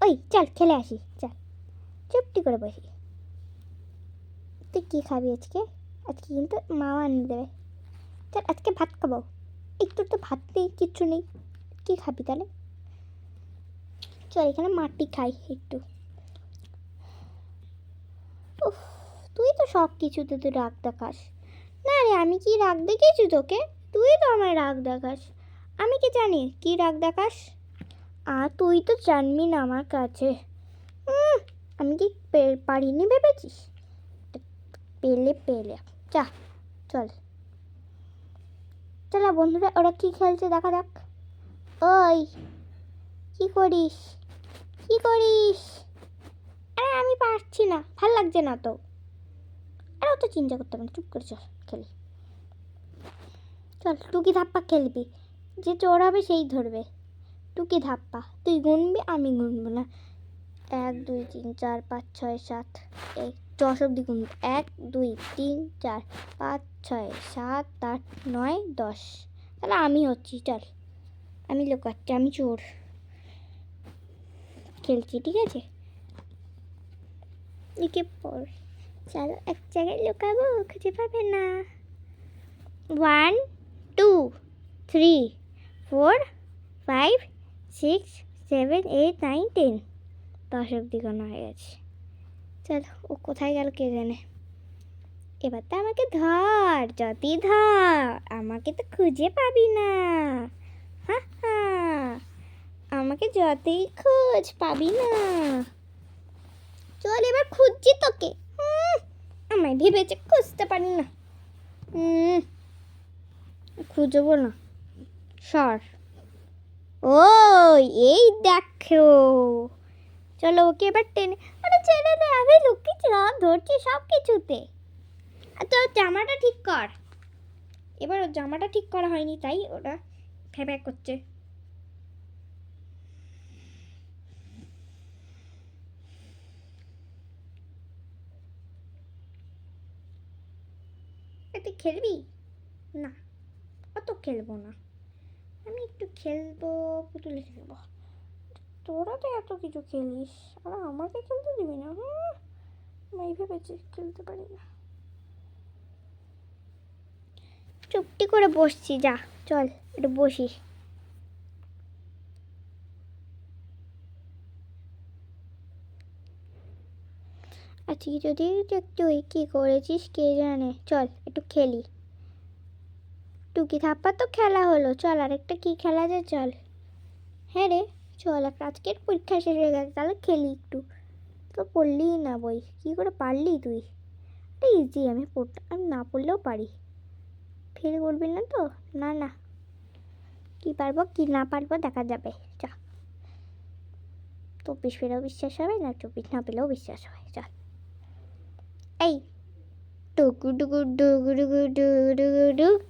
ওই চল খেলে আসি, চল চুপটি করে বসি। তুই কী খাবি আজকে? আজকে কিন্তু মামা আনিয়ে দেবে। চল আজকে ভাত খাবো। একটু তো ভাত নেই, কিচ্ছু নেই, কী খাবি তাহলে? চল এখানে মাটি খাই একটু। উফ, তুই তো সব কিছুতে তুই রাগ দেখাস। না রে, আমি কি রাগ দেখিয়েছি তোকে? তুই তো আমায় রাগ দেখাস। আমি কি জানি কি রাগ দেখাস? আর তুই তো জানবি না আমার কাছে। আমি কি পারিনি ভেবেছিস? পেলে পেলে চা, চল চলো বন্ধুরা, ওরা কি খেলছে দেখা যাক। ওই কি করিস, কি করিস? আরে আমি পারছি না, ভাল লাগছে না তো। আরে অত চিন্তা করতে হবে না, চুপ করে চল খেলি। চল টুকি ধাপ্পা খেলবি, যে চোর হবে সেই ধরবে। টুকি ধাপ্পা, তুই গুনবি, আমি গুনবো না। 1 2 3 4 5 6 7, এই 10 অব্দি গুনবো। 1 2 3 4 5 6 7 8 9 10। তাহলে আমি হচ্ছি, চল আমি লুকাচ্ছি, আমি চোর খেলছি, ঠিক আছে? লিখে পড়, চলো এক জায়গায় লুকাবো, খুঁজে পাবে না। 1 2 3 4 5 6 7 8 9 10, 10 অব্দি গোনা হয়ে গেছে। চল ও কোথায় গেল কে জানে। এবার তো আমাকে ধর, যতই ধর আমাকে তো খুঁজে পাবি না। হা হা, আমাকে যতই খোঁজ পাবি না। চল এবার খুঁজছি তোকে। আমায় ভেবেছে খুঁজতে পারি না। খুঁজবো না, সর। ও এই দেখো, চলো ওকে এবার টেনে, আরে ছেড়ে দে, আমি লুকিয়েছি, ধরছি সব কিছুতে। তোর জামাটা ঠিক কর। এবার ওর জামাটা ঠিক করা হয়নি, তাই ওরা ফ্যাব্যাক করছে। তুই খেলবি না? অত খেলবো না, আমি একটু খেলবো, পুতুলে খেলবো। তোরা তো এত কিছু খেলিস, আর আমাকে খেলতে দিবি না? আমি ভেবেছি খেলতে পারি না। চুপটি করে বসছি, যা চল একটু বসি। আজকে যদি তুই কি করেছিস কে জানে। চল একটু খেলি। টুকি থাপ্পা তো খেলা হলো, চল আরেকটা কি খেলা যায়, চল। হ্যাঁ রে চল, আজকের পরীক্ষা শেষ হয়ে গেছে, তাহলে খেলি একটু। তো পড়লি না বই, কি করে পারলি তুই? ইজি, আমি না পড়লেও পারি। ফেল করবি না তো? না না, কি পারবো কি না পারবো দেখা যাবে। চল, 24 পেলেও বিশ্বাস হবে না, 24 না পেলেও বিশ্বাস হবে। চল এই টুকু টুকু ডুগু ডুগু ডুগু ডুগু ডুগ,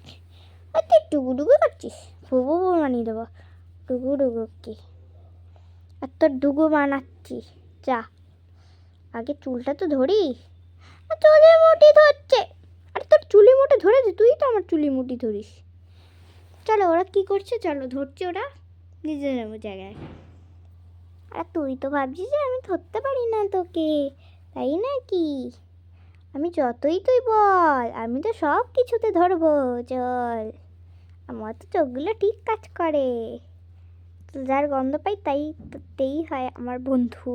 তুই টুকু ডুগু করছিস, ফুবু বানিয়ে দেবো ডুগু ডুগু কি। আর তোর ডুগু বানাচ্ছি, যা আগে চুলটা তো ধরি। চুলি মুঠি ধরছে, আর তোর চুলি মুঠি ধরেছে, তুই তো আমার চুলি মুঠি ধরিস। চলো ওরা কি করছে, চলো ধরছে ওরা নিজের জায়গায়। আর তুই তো ভাবছিস যে আমি ধরতে পারি না তোকে, তাই নাকি? আমি যতই তুই বল, আমি তো সব কিছুতে ধরবো। চল, আমার তো চোখগুলো ঠিক কাজ করে, যার গন্ধ পাই তাই হয় আমার বন্ধু।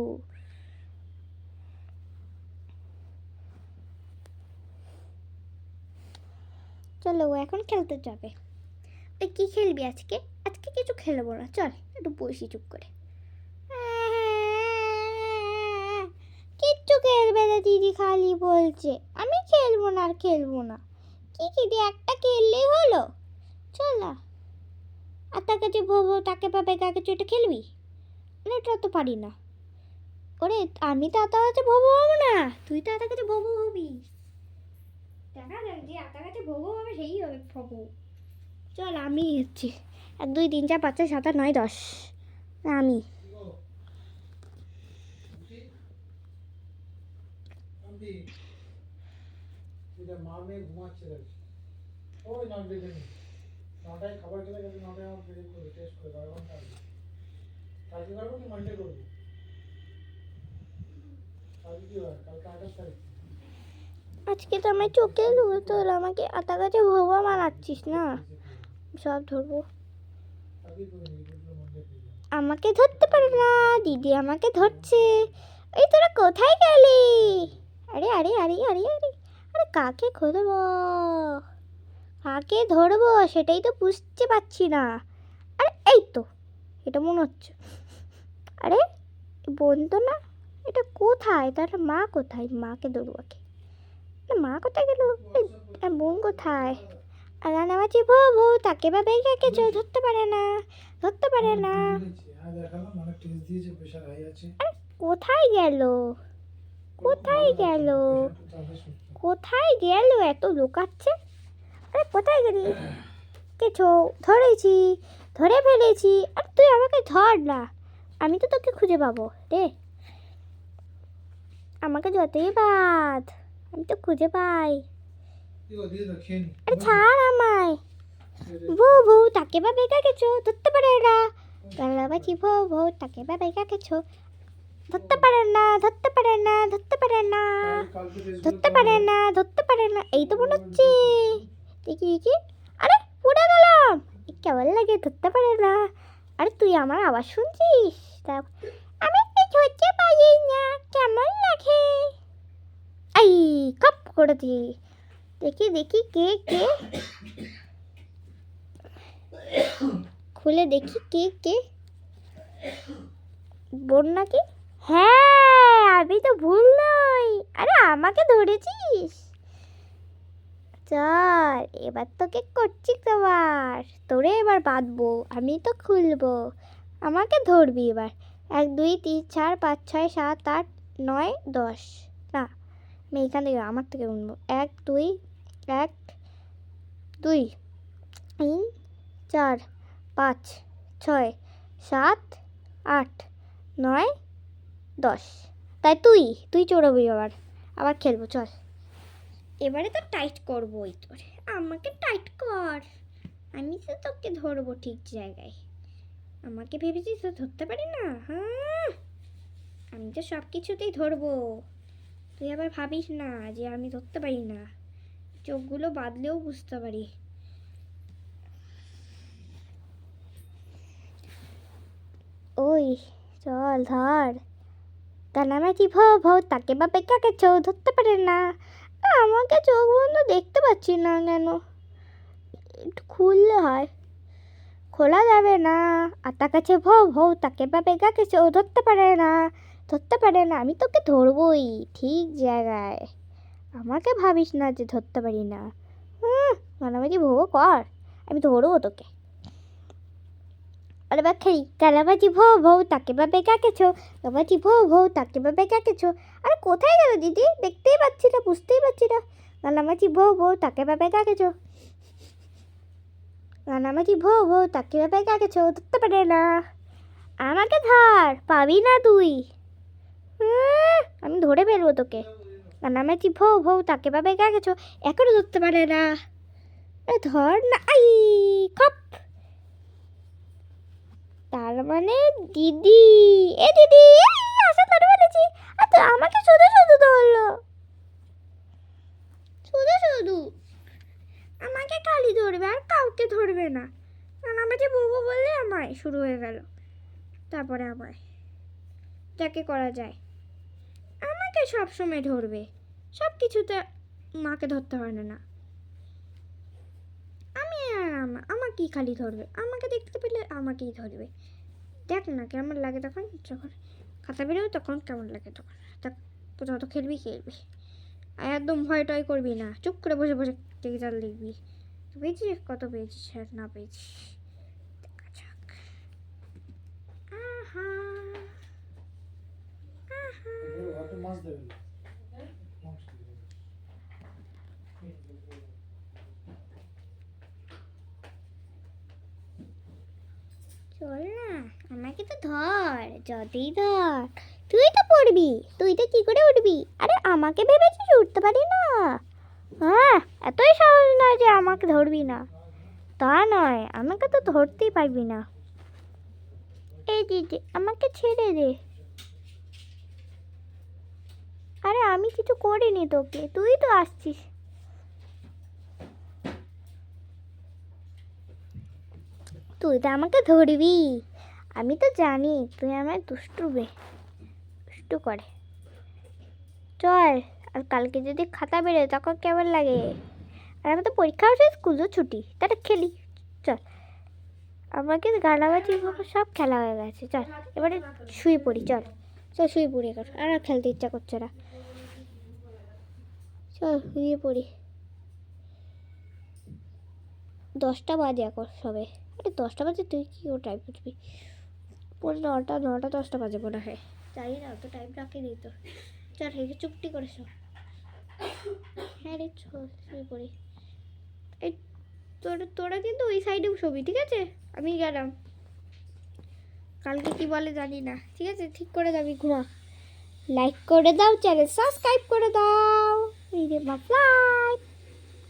চলো ও এখন খেলতে যাবে। ওই কি খেলবি আজকে? আজকে কিছু খেলবো না, চল একটু বসি চুপ করে। কিচ্ছু খেলবে না দিদি, খালি বলছে আমি খেলবো না আর খেলবো না। কি দিদি, একটা খেললেই হলো, চল না। আর তার কাছে ভোবো, তাকে পাবে, কাকে এটা খেলবি? এটা তো পারি না। ওরে আমি তো আতা কাছে ভোবো হবো না, তুই তো আতা কাছে ভোবো হবি। দেখা যাক যে আতা কাছে ভোবো হবে সেই হবে ভোবো। চল আমি হচ্ছি 1 2 3 4 5 6 7 8 9 10, আমি। মা মেয়ে ঘুমাচ্ছে, ওই না দেখে নি, 9টায় খাবার খেলে গেছে, 9টায় আমার পেটে করে টেস্ট করে 12 ঘন্টা আগে। কালকে করবো কি মানডে করবো? আজকে তো আমার চোখে ধরতে হলো, আমাকে আতা গাছে ভোবা মানাচ্ছিস না, সব ধরবো। আমাকে ধরতে পারে না, দিদি আমাকে ধরছে। এই তোরা কোথায় গেলি? আরে আরে আরে আরে আরে আরে কাকে ধরবো, কাকে ধরবো সেটাই তো বুঝতে পারছি না। আরে এই তো, এটা মনে হচ্ছে, আরে বোন তো না, এটা কোথায়, তার মা কোথায়? মাকে ধরবো আগে, মা কোথায় গেল? বোন কোথায়? রানামাছি বউ বউ তাকে বা বেগে কেউ ধরতে পারে না, ধরতে পারে না। কোথায় গেল, কোথায় গেল, কোথায় গেল? এত লুকাচ্ছে। আরে কোথায় গেলি? কেছো ধরেছি, ধরে ফেলেছি। আর তুই আমাকে ধর না, আমি তো তোকে খুঁজে পাবো রে। আমাকে যতই বাদ, আমি তো খুঁজে পাই। আরে ছাড় আমায়। বউ বউ তাকে বা বেগা গেছো, ধরতে পারে না। রানামাছি বউ বউ তাকে বা বেগা গেছো, ধরতে পারে না, ধরতে পারে না, ধরতে পারে না, ধরতে পারে না, ধরতে পারে না। এই তো মনে হচ্ছে, দেখি দেখি। আরে পড়ে গেলাম, কেমন লাগে, ধরতে পারে না। আরে তুই আমার আওয়াজ শুনছিস? আমি ধরতে পারি না, কেমন লাগে। এই কাপ করে দি, দেখি দেখি কে কে, খুলে দেখি কে কে। বোন নাকি? হ্যাঁ আমি তো ভুল নই। আরে আমাকে ধরেছিস, চল এবার তোকে করছি তোমার, তোরে এবার বাঁধবো, আমি তো খুলবো, আমাকে ধরবি এবার। 1 2 3 4 5 6 7 8 9 10। না আমি এখান থেকে আমার থেকে গুনবো। 1 2 1 2 3 4 5 6 7 8 9 10। তাই তুই তুই চড়বি আবার, আবার খেলবো চল। এবারে তো টাইট করবোই তোরে, আমাকে টাইট কর, আমি তো তোকে ধরবো ঠিক জায়গায়। আমাকে ভেবেছিস তো ধরতে পারি না? হ্যাঁ আমি তো সব কিছুতেই ধরবো, তুই আবার ভাবিস না যে আমি ধরতে পারি না, চোখগুলো বাঁধলেও বুঝতে পারি। ওই চল ধর। রানামাছি ভৌ ভৌ তাকে বা বেকা গেছো, ধরতে পারে না। আমাকে চোখ বন্ধ দেখতে পাচ্ছি না কেন, একটু খুললে হয়। খোলা যাবে না। আর তার কাছে ভৌ ভৌ তাকে বা বেকা গেছো, ধরতে পারে না, ধরতে পারে না। আমি তোকে ধরবই ঠিক জায়গায়, আমাকে ভাবিস না যে ধরতে পারি না। রানামাছি ভৌ কর, আমি ধরবো তোকে। আরে বা খেলি কালামাছি ভৌ ভৌ তাকে বা বেকা গেছো, কালামাছি ভৌ ভৌ তাকে বা বেকা গেছো। আরে কোথায় গেল দিদি, দেখতেই পাচ্ছি না, বুঝতেই পারছি না। কালামাছি ভৌ ভৌ তাকে বা বেকা গেছো, কালামাছি ভৌ ভৌ তাকে বা বেকা গেছো, ধরতে পারে না। আমাকে ধর, পাবি না তুই। আমি ধরে ফেলবো তোকে। কালামাছি ভৌ ভৌ তাকে বা বেকা গেছো, এখনো ধরতে পারে না। ধর না, আই খপ। তার মানে দিদি, এ দিদি আসা ধরে ফেলেছি। আর তো আমাকে শুধু শুধু ধরলো, শুধু শুধু আমাকে খালি ধরবে আর কাউকে ধরবে না। কারণ আমাকে বউ বললে আমায় শুরু হয়ে গেল, তারপরে আমায় যাকে করা যায় আমাকে সব সময় ধরবে, সব কিছুতে মাকে ধরতে পারে না। আমি আর আমাকেই খালি ধরবে, আমাকে দেখতে পেলে আমাকেই ধরবে। দেখ না কেমন লাগে তখন, যখন খাতা বেরোবে তখন কেমন লাগে, তখন যত খেলবি খেলবি, আর একদম ভয় টয় করবি না, চুপ করে বসে বসে টেক্সট লিখবি। পেয়েছিস কত পেয়েছিস আর না পেয়েছিস দেখা যাক। আহা চল না, আমাকে তো ধর, যতই ধর। তুই তো পড়বি, তুই তো কি করে উঠবি? আরে আমাকে ভেবেছিস উঠতে পারি না? হ্যাঁ এতই সহজ নয় যে আমাকে ধরবি না, তা নয়, আমাকে তো ধরতেই পারবি না। এই দিদি আমাকে ছেড়ে দে। আমি কিছু করিনি তোকে, তুই তো আসছিস। তুই তো আমাকে ধরবি, আমি তো জানি তুই আমার দুষ্টু করে। চল, আর কালকে যদি খাতা বেরোয় তখন কেমন লাগে? আর আমার তো পরীক্ষা হচ্ছে, স্কুলও ছুটি, তাহলে খেলি। চল, আমাকে গালাবাজি সব খেলা হয়ে গেছে। চল এবারে শুয়ে পড়ি, চল চল শুয়ে পড়ি এখন, আর খেলতে ইচ্ছা করছে না। চল শুয়ে পড়ি, 10টা বাজে এখন সবে। আরে 10টা বাজে, তুই কি ও টাইম বুঝবি? পুরো 9টা 10টা বাজে মনে হয়, জানি না, তো টাইম রাখেনি তো। চল হেঁকে চুপটি করে সব। হ্যাঁ রে, চল শুয়ে পড়ি। এই তোরা কিন্তু ওই সাইডেও ছবি, ঠিক আছে? আমি গেলাম, কালকে কি বলে জানি না, ঠিক আছে? ঠিক করে যাবি, ঘুমা। লাইক করে দাও, চ্যানেল সাবস্ক্রাইব করে দাও। এই রে বাবা।